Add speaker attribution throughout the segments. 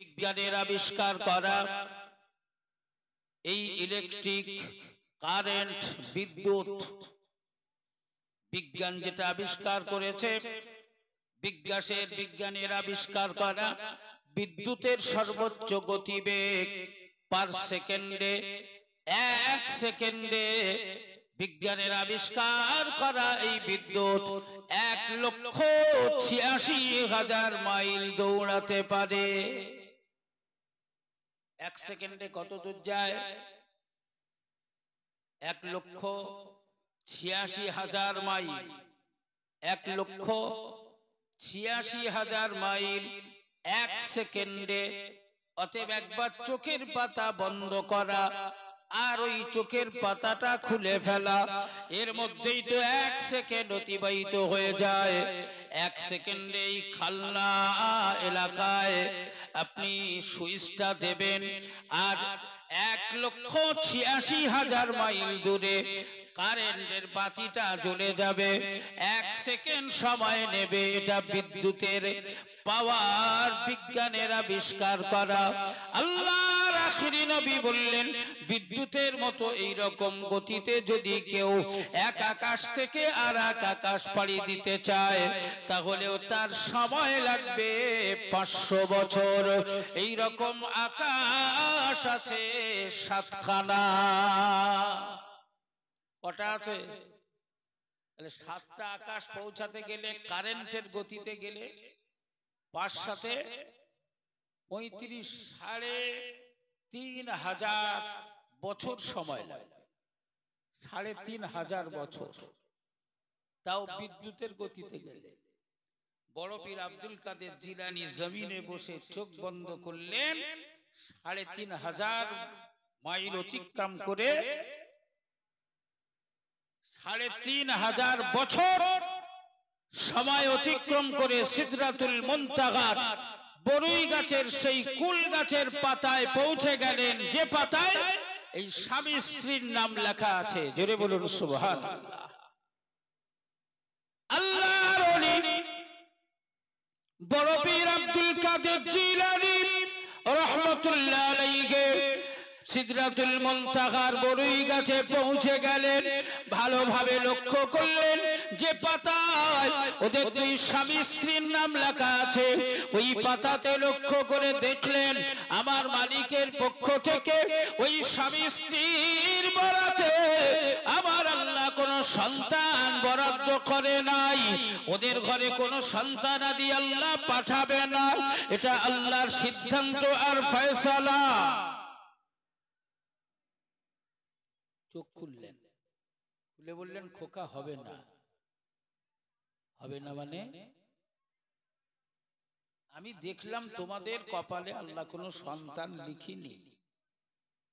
Speaker 1: বিজ্ঞানের আবিষ্কার করা এই ইলেকট্রিক কারেন্ট বিদ্যুৎ বিজ্ঞান যেটা আবিষ্কার করেছে, বিজ্ঞানের আবিষ্কার করা বিদ্যুতের সর্বোচ্চ গতিবেগ পার সেকেন্ডে 1 সেকেন্ডে বিজ্ঞানের আবিষ্কার করা এই বিদ্যুৎ 1,86,000 মাইল দৌড়াতে পারে। 1 সেকেন্ডে কত দূর যায়? 1,86,000 মাইল। 1,86,000 মাইল 1 সেকেন্ডে। অতএব একবার চোখের পাতা বন্ধ করা আর ওই চোখের পাতাটা খুলে ফেলা, এর মধ্যেই তো 1 সেকেন্ড অতিবাহিত হয়ে যায়। 1 সেকেন্ডে এই খালনা এলাকায় আপনি সুইচটা দেবেন আর 1,86,000 মাইল দূরে কারেন্টের বাতিটা জ্বলে যাবে। 1 সেকেন্ড সময় নেবে। এটা বিদ্যুতের পাওয়ার, বিজ্ঞানের আবিষ্কার করা। আল্লাহর আখিরি নবী বললেন, বিদ্যুতের মতো এই রকম গতিতে যদি কেউ এক আকাশ থেকে আর এক আকাশ পাড়ি দিতে চায় তাহলেও তার সময় লাগবে 500 বছর। এই রকম আকাশ আছে 7খানা। কটা আছে? 7টা আকাশ পৌঁছাতে গেলে কারেন্টের গতিতে গেলে 5 সাথে 35 3,500 বছর সময় লাগে। 3,500 বছর, তাও বিদ্যুতের গতিতে গেলে। বড় পীর আব্দুল কাদের জিলানী জমিনে বসে চোখ বন্ধ করলেন, 3,500 মাইল অতিক্রম করে 3,500 বছর সময় অতিক্রম করে সিদরাতুল মুনতাহা বরই গাছের সেই কুল গাছের পাতায় পৌঁছে গেলেন, যে পাতায় এই স্বামী স্ত্রীর নাম লেখা আছে। জোরে বলুন সুবহানাল্লাহ। আল্লাহর ওলি বড় পীর আব্দুল কাদের জিলানী রাহমাতুল্লাহ আলাইহি সিদরাতুল মুনতাহার বরই গাছে পৌঁছে গেলেন। ভালোভাবে লক্ষ্য করলেন যে পাতায় ওদের দুই স্বামী স্ত্রীর নাম লেখা আছে, ওই পাতাতে লক্ষ্য করে দেখলেন আমার মালিকের পক্ষ থেকে ওই স্বামী স্ত্রীর বরাতে আমার আল্লাহ কোনো সন্তান বরাদ্দ করে নাই। ওদের ঘরে কোনো সন্তান আদি আল্লাহ পাঠাবে না, এটা আল্লাহর সিদ্ধান্ত আর ফয়সালা। চোখ খুললেন, খুলে বললেন, খোকা হবে না। হবে না মানে? আমি দেখলাম তোমাদের কপালে আল্লাহ কোনো সন্তান লিখিনি,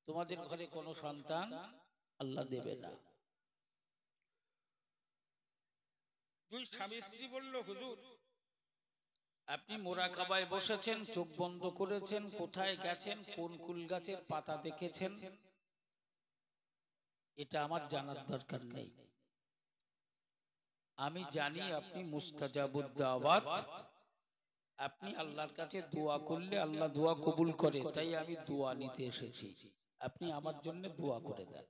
Speaker 1: তোমাদের ঘরে কোনো সন্তান আল্লাহ দেবে না। দুই স্বামী স্ত্রী বলল, হুজুর আপনি মোরাকাবায় বসেছেন, চোখ বন্ধ করেছেন, কোথায় গেছেন, কোন কুল গাছের পাতা দেখেছেন, এটা আমার জানার দরকার নেই। আমি জানি আপনি মুস্তাজাবুদ দাওয়াত, আপনি আল্লাহর কাছে দোয়া করলে আল্লাহ দোয়া কবুল করে, তাই আমি দোয়া নিতে এসেছি, আপনি আমার জন্য দোয়া করে দেন।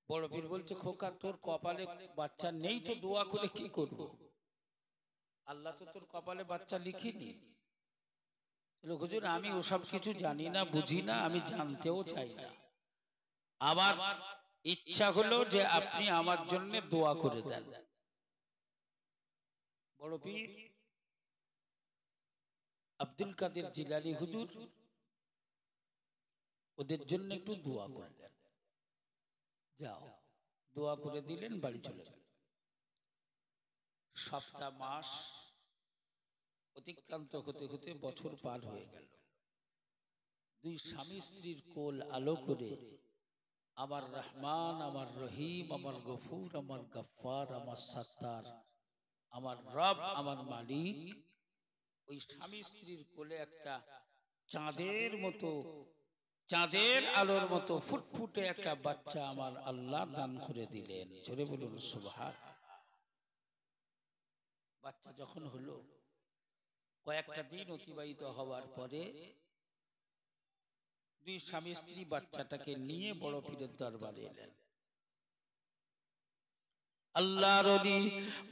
Speaker 1: বড় পীর বলছে, খোকা তোর কপালে বাচ্চা নেই তো দোয়া করে কি করব? আল্লাহ তো তোর কপালে বাচ্চা লিখিনি। হুজুর আমি ওসব কিছু জানি না, বুঝি না, আমি জানতেও চাই না। আমার ইচ্ছা হলো যে আপনি আমার জন্য দোয়া করে দেন। বড় পীর আব্দুল কাদের জিলানী হুজুর ওদের জন্য একটু দোয়া করলেন। যাও, দোয়া করে দিলেন, বাড়ি চলে গেলেন। সপ্তাহ মাস অতিক্রান্ত হতে হতে বছর পার হয়ে গেল। দুই স্বামী স্ত্রীর কোল আলো করে আমার রহমান, আমার রহিম, আমার গফুর, আমার গফফার, আমার সাত্তার, আমার রব, আমার মালিক, ওই স্বামী স্ত্রীর কোলে একটা চাঁদের মতো, চাঁদের আলোর মতো ফুটফুটে একটা বাচ্চা আমার আল্লাহ দান করে দিলেন। জোরে বলুন সুবহানাল্লাহ। বাচ্চা যখন হলো কয়েকটা দিন অতিবাহিত হওয়ার পরে দুই স্বামী স্ত্রী বাচ্চাটাকে নিয়ে বড় পীরের দরবারে এলেন। আল্লাহর ওলি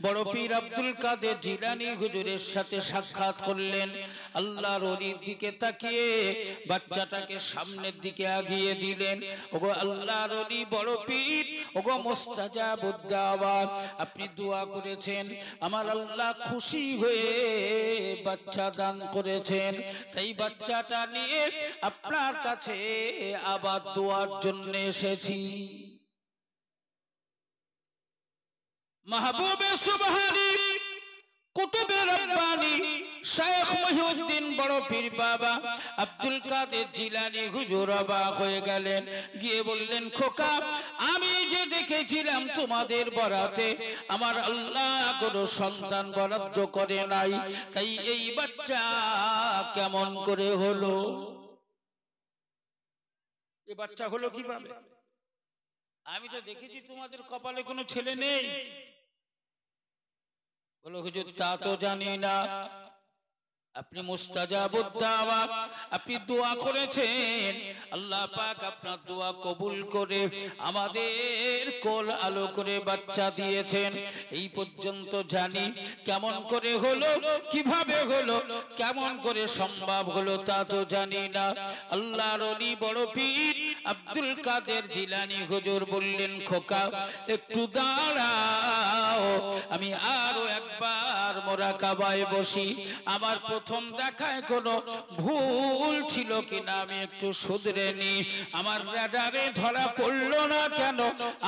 Speaker 1: বড় পীর আব্দুল কাদের জিলানী হুজুরের সাথে সাক্ষাৎ করলেন। আল্লাহর ওলির দিকে তাকিয়ে বাচ্চাটাকে সামনের দিকে আগিয়ে দিলেন। ওগো আল্লাহর ওলি বড় পীর, ওগো মুস্তাজাবুদ দাওয়াত, আপনি দোয়া করেছেন, আমার আল্লাহ খুশি হয়ে বাচ্চা দান করেছেন, তাই বাচ্চাটা নিয়ে আপনার কাছে আবার দোয়ার জন্য এসেছি। মাহবুবে সুবহানী কুতুবে রব্বানী শেখ মহিউদ্দিন বড় পীর বাবা আব্দুল কাদের জিলানী হুজুর অবাক হয়ে গেলেন, গিয়ে বললেন, খোকা, আমি যে দেখেছিলাম তোমাদের বরাতে আমার আল্লাহ কোনো সন্তান বরাদ্দ করে নাই, তাই এই বাচ্চা কেমন করে হলো? এই বাচ্চা হলো কিভাবে? আমি তো দেখেছি তোমাদের কপালে কোনো ছেলে নেই। বলো হুজুর, তা তো জানি না। আপনি মুস্তাজাবুদ দাওয়াত, আপনি দোয়া করেছেন, আল্লাহ পাক আপনার দোয়া কবুল করে আমাদের কোল আলো করে বাচ্চা দিয়েছেন, এই পর্যন্ত জানি। কেমন করে হলো, কিভাবে হলো, কেমন করে সম্ভব হলো তা তো জানি না। আল্লাহর ওলি বড় পীর আব্দুল কাদের জিলানী হুজুর বললেন, খোকা একটু দাঁড়াও, আমি আরো একবার মুরাকাবায় বসি। আমার প্রথম দেখায় কোনো ভুল ছিল কিনা আমি একটু শুধরে নি। আমার রাডারে ধরা পড়লো না কেন?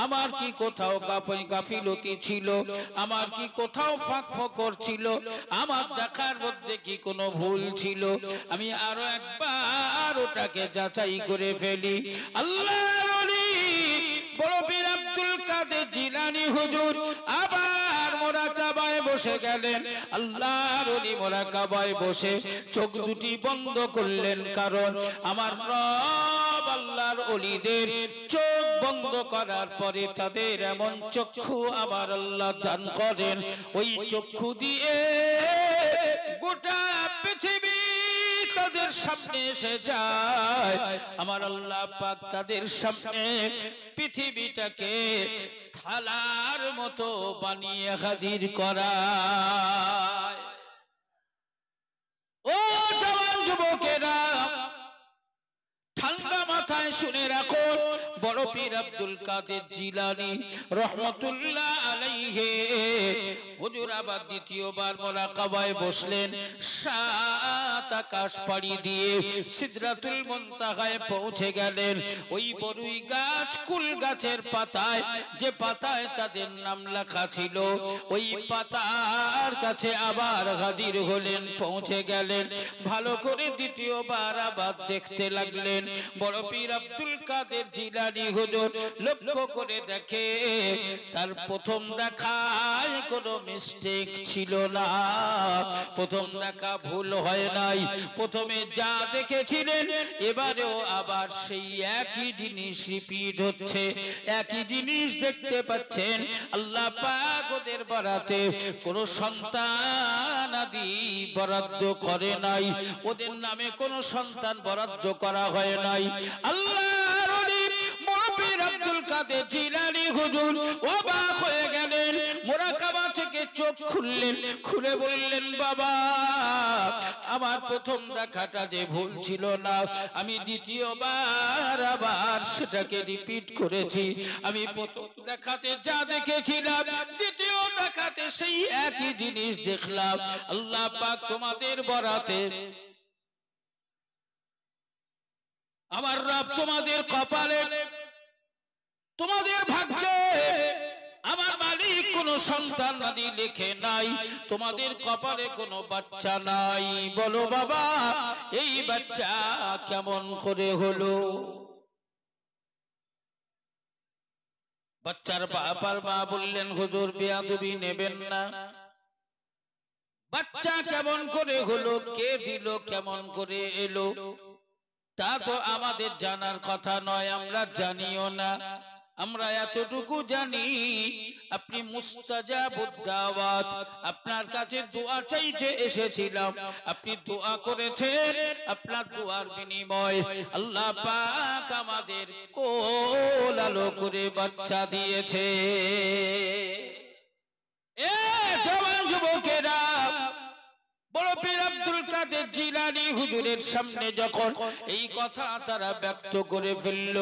Speaker 1: আমার কি কোথাও গাফিলতি ছিল? আমার কি কোথাও ফাঁক ফোকর ছিল? আমার দেখার মধ্যে কি কোনো ভুল ছিল? আমি আরো একবার ওটাকে যাচাই করে ফেলি। আল্লাহর ওলি বড় পীর আব্দুল কাদের জিলানী হুজুর আবার মুরাকাবায় বসে গেলেন। আল্লাহর ওলি মুরাকাবায় বসে চোখ দুটি বন্ধ করলেন, কারণ আমার রব আল্লাহর ওলিদের চোখ বন্ধ করার পরে তাদের এমন চক্ষু আমার আল্লাহ দান করেন, ওই চক্ষু দিয়ে গোটা পৃথিবী তাদের সামনে এসে যায়। আমার আল্লাহ পাক তাদের সামনে পৃথিবীটাকে থালার মতো বানিয়ে হাজির করায়। ও জওয়ান যুবকেরা, ঠান্ডা মাথায় শুনে রাখো, বড় পীর আব্দুল কাদের জিলানী রহমাতুল্লাহ আলাইহি হুজুর আবার দ্বিতীয়বার মুরাকাবায় বসলেন। সাত আকাশ পাড়ি দিয়ে সিদরাতুল মুনতাহায় পৌঁছে গেলেন। ওই বড়ই গাছ, কুল গাছের পাতায়, যে পাতায় তাদের নাম লেখা ছিল, ওই পাতার কাছে আবার হাজির হলেন, পৌঁছে গেলেন। ভালো করে দ্বিতীয়বার আবার দেখতে লাগলেন। বড় পীর আব্দুল কাদের জিলানী হুজুর লক্ষ্য করে দেখে তার প্রথম দেখায় কোনো মিস্টেক ছিল না, প্রথম দেখা ভুল হয় নাই। প্রথমে যা দেখেছিলেন এবারেও আবার সেই একই জিনিস রিপিট হচ্ছে, একই জিনিস দেখতে পাচ্ছেন। আল্লাহ পাক ওদের বরাতে কোনো সন্তান আদি বরাদ্দ করে নাই, ওদের নামে কোনো সন্তান বরাদ্দ করা হয় নাই। আল্লাহর ওলি বড় পীর আব্দুল কাদের জিলানী হুজুর অবাক হয়ে গেলেন। মুরাকাবা থেকে চোখ খুললেন, খুলে বললেন, বাবা, আমার প্রথম দেখাটা যে ভুল ছিল না, আমি দ্বিতীয়বার আবার সেটাকে রিপিট করেছি। আমি প্রথম দেখাতে যা দেখেছিলাম, দ্বিতীয় দেখাতে সেই একই জিনিস দেখলাম। আল্লাহ পাক তোমাদের বরাতে, আমার রব তোমাদের কপালে, তোমাদের ভাগ্যে আমার মালিক কোন সন্তান আদি লিখে নাই, তোমাদের কপালে কোনো বাচ্চা নাই। বলো বাবা, এই বাচ্চা কেমন করে হলো? বাচ্চার বাবার মা বললেন, হুজুর বেয়াদবি নেবেন না, বাচ্চা কেমন করে হলো, কে দিল, কেমন করে এলো, তা তো আমাদের জানার কথা নয়, আমরা জানিও না। আমরা এতটুকু জানি আপনি মুস্তাজাবুদ দাওয়াত, আপনার কাছে দোয়া চাইতে এসেছিলাম, আপনি দোয়া করেছেন, আপনার দোয়ার বিনিময় আল্লাহ পাক আমাদের কোল আলো করে বাচ্চা দিয়েছে। এ জওয়ান যুবকেরা, বড় পীর আব্দুল কাদের জিলানী হুজুরের সামনে যখন এই কথা তারা ব্যক্ত করে ফেলল,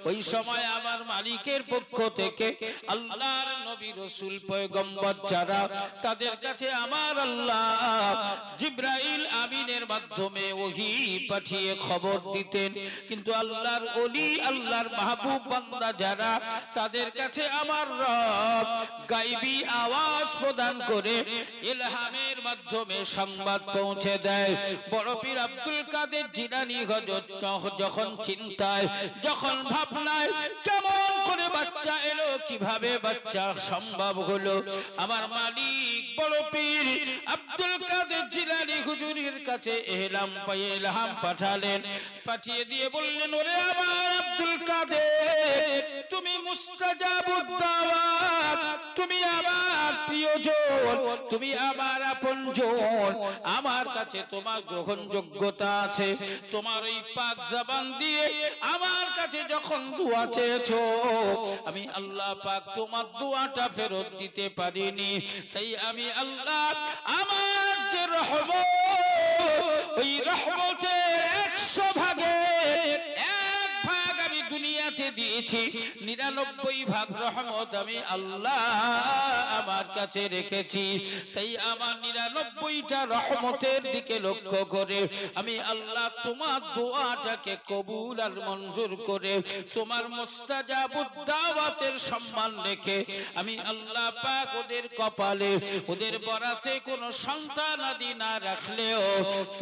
Speaker 1: ওই সময় আমার মালিকের পক্ষ থেকে আল্লাহর নবী রাসূল পয়গম্বর যারা, তাদের কাছে আমার আল্লাহ জিবরাইল আমিনের মাধ্যমে ওহী পাঠিয়ে খবর দিতেন। কিন্তু আল্লাহর ওলি, আল্লাহর মাহবুব বান্দা যারা, তাদের কাছে আমার রব গায়বী আওয়াজ প্রদান করে ইলহামের মাধ্যমে সংবাদ পৌঁছে দেয়। বড় পীর আব্দুল কাদের জিলানী হযরত যখন চিন্তায়, যখন ভাবনায়, কেমন করে বাচ্চা এলো, কিভাবে বাচ্চা সম্ভব হলো, আমার মালিক বড় পীর আব্দুল কাদের জিলানী হুজুরের কাছে ইলহাম পাঠালেন। পাঠিয়ে দিয়ে বললেন, ওরে আমার আব্দুল কাদের, তুমি মুস্তাজাবুদ দাওয়াত, তুমি আমার প্রিয়জন, তুমি আমার আপনজন, আমার কাছে তোমার গ্রহণযোগ্যতা আছে। তোমার ওই পাক জবান দিয়ে আমার কাছে যখন দোয়া চেয়েছো, আমি আল্লাহ পাক তোমার দোয়াটা ফেরত দিতে পারিনি। তাই আমি আল্লাহ আমার যে রহমত, ওই রহমতের 100 ভাগের 1 ভাগ আমি দুনিয়াতে দিয়েছি, 99 ভাগ রহমত আমি আল্লাহ আমার কাছে রেখেছি। তাই আমার 99টা রহমতের দিকে লক্ষ্য করে আমি আল্লাহ তোমার দোয়াটাকে কবুল আর মঞ্জুর করে তোমার মুস্তাজাবুদ দাওয়াতের সম্মান রেখে আমি আল্লাহ পাক ওদের কপালে, ওদের বরাতে কোনো সন্তান আদি না রাখলেও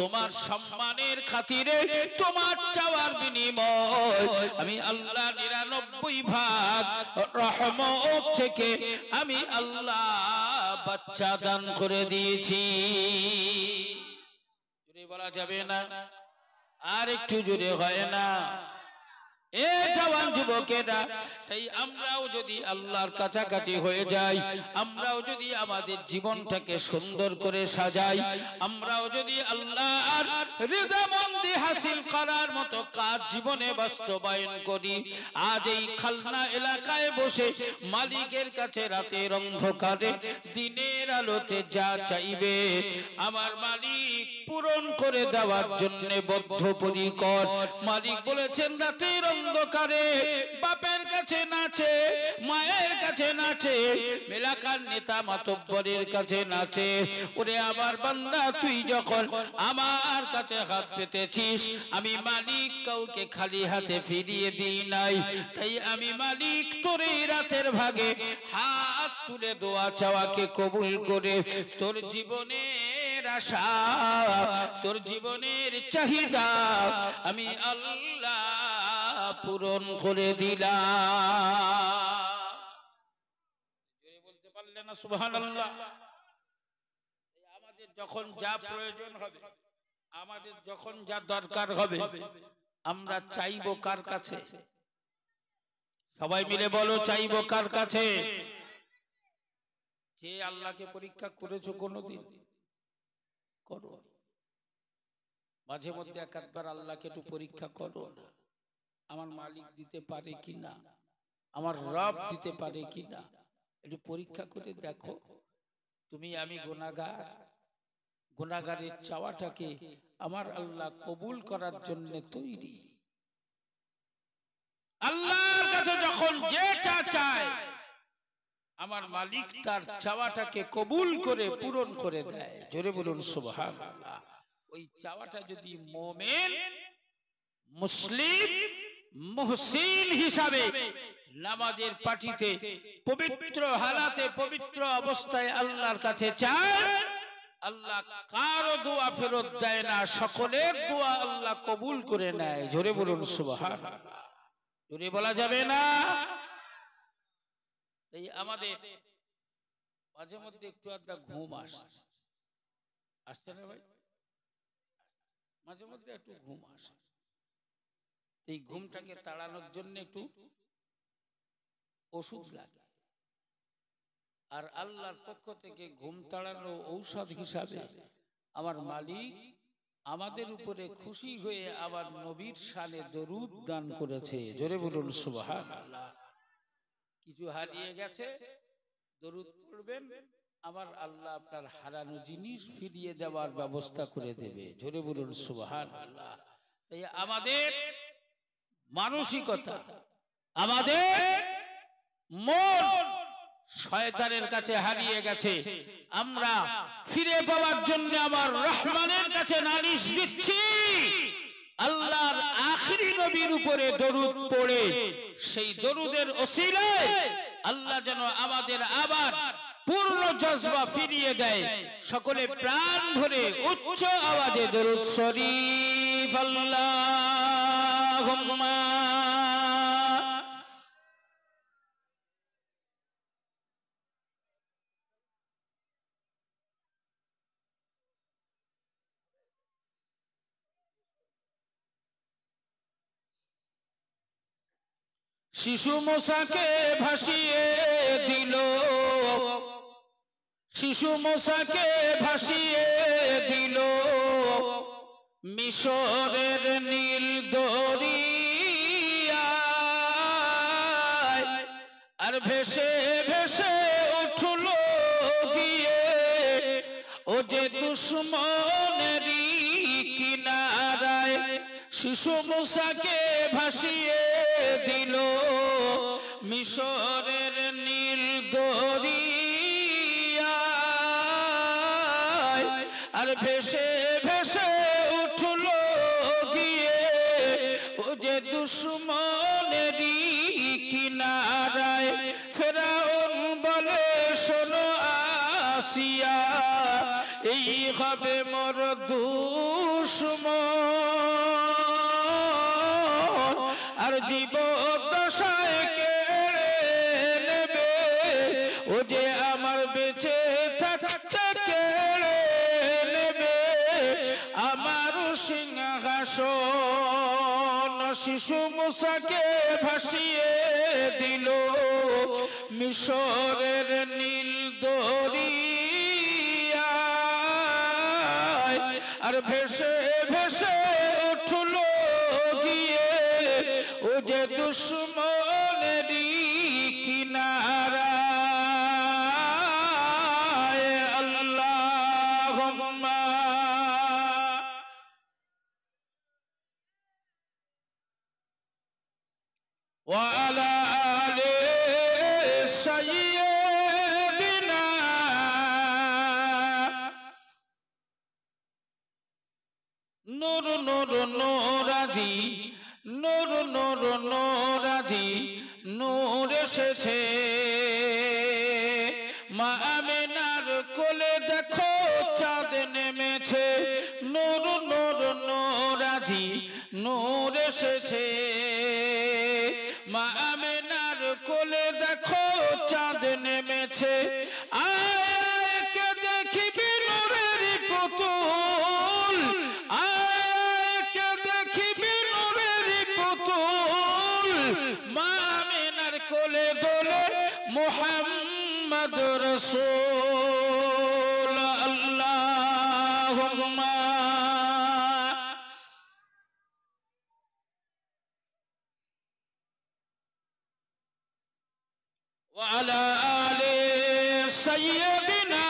Speaker 1: তোমার সম্মানের খাতিরে, তোমার চাওয়ার বিনিময় আমি আল্লাহ 99 ভাগ রহমত থেকে আমি আল্লাহ বাচ্চা দান করে দিয়েছি। জোরে বলা যাবে না? আর একটু জোরে হয় না? এ জওয়ান যুবকেরা, তাই আমরাও যদি আল্লাহর কাছাকাছি হয়ে যাই, আমরাও যদি আমাদের জীবনটাকে সুন্দর করে সাজাই, আমরাও যদি আল্লাহর রিজামন্দি হাসিল করার মতো কাজ জীবনে বাস্তবায়ন করি, আজ এই খালনা এলাকায় বসে মালিকের কাছে রাতের অন্ধকারে দিনের আলোতে যা চাইবে আমার মালিক পূরণ করে দেওয়ার জন্য বদ্ধপরিকর। মালিক বলেছেন, রাতের অন্ধকারে বাপের কাছে নাচে, মায়ের কাছে নাচে, এলাকার নেতা মাতব্বরের কাছে নাচে। ওরে আমার বান্দা, তুই যখন আমার কাছে হাত পেতেছিস, আমি মালিক কাউকে খালি হাতে ফিরিয়ে দিই নাই। তাই আমি মালিক তোর এই রাতের ভাগে হাত তুলে দোয়া চাওয়াকে কবুল করে তোর জীবনের আশা, তোর জীবনের চাহিদা আমি আল্লাহ পূরণ করে দিলাম। বলতে পারলে না সুবহানাল্লাহ? আমাদের যখন যা প্রয়োজন হবে, আমাদের যখন যা দরকার হবে, আমরা চাইবো কার কাছে? সবাই মিলে বলো, চাইবো কার কাছে? যে আল্লাহকে পরীক্ষা করেছো কোনদিন? করো। মাঝে মধ্যে একবার আল্লাহকে একটু পরীক্ষা করো না, আমার মালিক দিতে পারে কিনা, আমার রব দিতে পারে কিনা, একটু পরীক্ষা করে দেখো। তুমি আমি গুনাহগার, গুনাহগারের চাওয়াটাকে আমার আল্লাহ কবুল করার জন্য তৈরি। আল্লাহর কাছে যখন যে চায়, আমার মালিক তার চাওয়াটাকে কবুল করে পূরণ করে দেয়। জোরে বলুন সুবহানাল্লাহ। ওই চাওয়াটা যদি মুমিন, মুসলিম, মুহসিন হিসাবে নামাজের পাটিতে পবিত্র হালাতে, পবিত্র অবস্থায় আল্লাহর কাছে চায়, আল্লাহ কারো দোয়া ফেরত দেয় না, সকলের দোয়া আল্লাহ কবুল করে নেয়। জোরে বলুন সুবহানাল্লাহ। জোরে বলা যাবে না? এই আমাদের মাঝে মধ্যে একটু আধটা ঘুম আসছে না ভাই? মাঝে মধ্যে একটু ঘুম আসে। এই ঘুমটাকে তাড়ানোর জন্য একটু ওষুধ লাগে, আর আল্লাহর পক্ষ থেকে ঘুম তাড়ানো ঔষধ হিসাবে আমার মালিক আমাদের উপরে খুশি হয়ে আবার নবীর শানে দরুদ দান করেছে। জোরে বলুন সুবহানাল্লাহ। কিছু হারিয়ে গেছে, দরুদ পড়বেন, আমার আল্লাহ আপনার হারানো জিনিস ফিরিয়ে দেওয়ার ব্যবস্থা করে দেবে। জোরে বলুন সুবহানাল্লাহ। তাই আমাদের মানসিকতা, আমাদের মন শয়তানের কাছে হারিয়ে গেছে, আমরা ফিরে পাওয়ার জন্য আমার রহমানের কাছে নালিশ দিচ্ছি। আল্লাহর আখিরি নবীর উপরে দরুদ পড়ে সেই দরুদের ওসিলায় আল্লাহ যেন আমাদের আবার পূর্ণ জজবা ফিরিয়ে দেয়। সকলে প্রাণ ভরে উচ্চ আওয়াজে দরুদ শরীফ আল্লাহুম্মা। শিশু মুসাকে ভাসিয়ে দিল, শিশু মুসাকে ভাসিয়ে দিল মিশরের নীল দরিয়ায়, আর ভেসে ভেসে উঠল গিয়ে ও যে দুশমনেরই কিনারায়। শিশু মুসাকে ভাসিয়ে দিল মিশরের নীল দরিয়ায়, আর ভেসে ভেসে উঠল গিয়ে ও যে দুশমনেরই কিনারায়। ফেরাউন বলে শোনো আসিয়া, এই হবে মোর দুশমন, আর জীবদ্দশায় কেড়ে নেবে ও যে আমার বেঁচে থাকতে কেড়ে নেবে আমার সিংহাসন। শিশু মুসাকে ভাসিয়ে দিল মিশরের নীল দরিয়ায়, আর ভেসে ভেসে উঠল গিয়ে ও যে দুশমনেরই কিনারায়। আল্লাহুম্মা ওয়া আলা আলি সাইয়্যিদিনা নূর নূর নূরাজি, নূর নূর নূরাজি নূর এসেছে। মা আমিনার কোলে দেখো চাঁদ নেমেছে, নূর নূর নূরাজি নূর এসেছে। মা আমিনার কোলে দেখো চাঁদ নেমেছে। আয় কে দেখিবি নূরের পুতুল, আয় কে দেখিবি নূরের পুতুল। মা আমিনার কোলে দোলে মুহাম্মদ রাসূল। আল্লাহুম্মা ওয়া আলা আলি সাইয়্যিদিনা।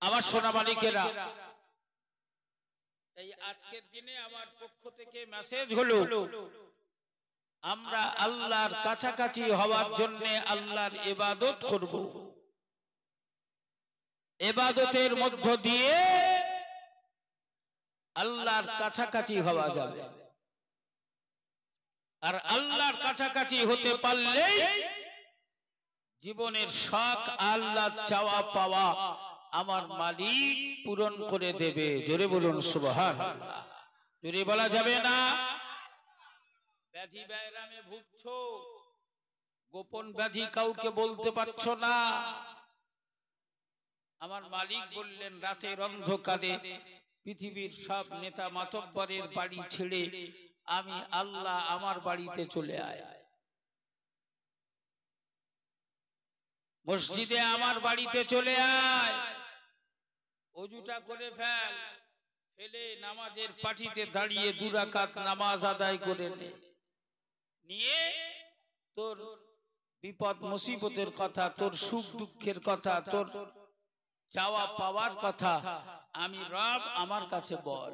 Speaker 1: আমার সোনা মালিকেরা, এই আজকের দিনে আমার পক্ষ থেকে মেসেজ হলো, আমরা আল্লাহর কাছাকাছি হওয়ার জন্য আল্লাহর ইবাদত করব। ইবাদতের মধ্য দিয়ে আল্লাহর কাছাকাছি হওয়া যাবে, আর আল্লাহর কাছাকাছি হতে পারলেই জীবনের শখ আল্লাহ চাওয়া পাওয়া আমার মালিক পূরণ করে দেবে। জোরে বলুন সুবহানাল্লাহ। জোরে বলা যাবে না? ব্যাধি ব্যারামে ভুগছো, গোপন ব্যাধি কাউকে বলতে পারছো না, আমার মালিক বললেন রাতের অন্ধকারে পৃথিবীর সব নেতা মাতব্বরের বাড়ি ছেড়ে আমি আল্লাহ আমার বাড়িতে চলে আয়, মসজিদে আমার বাড়িতে চলে আয়, ওযুটা করে ফেল, ফেলে নামাজের পাটিতে দাঁড়িয়ে 2 রাকাত নামাজ আদায় করে নে, নিয়ে তোর বিপদ মুসিবতের কথা, তোর সুখ দুঃখের কথা, তোর চাওয়া পাওয়ার কথা আমি রব আমার কাছে বল।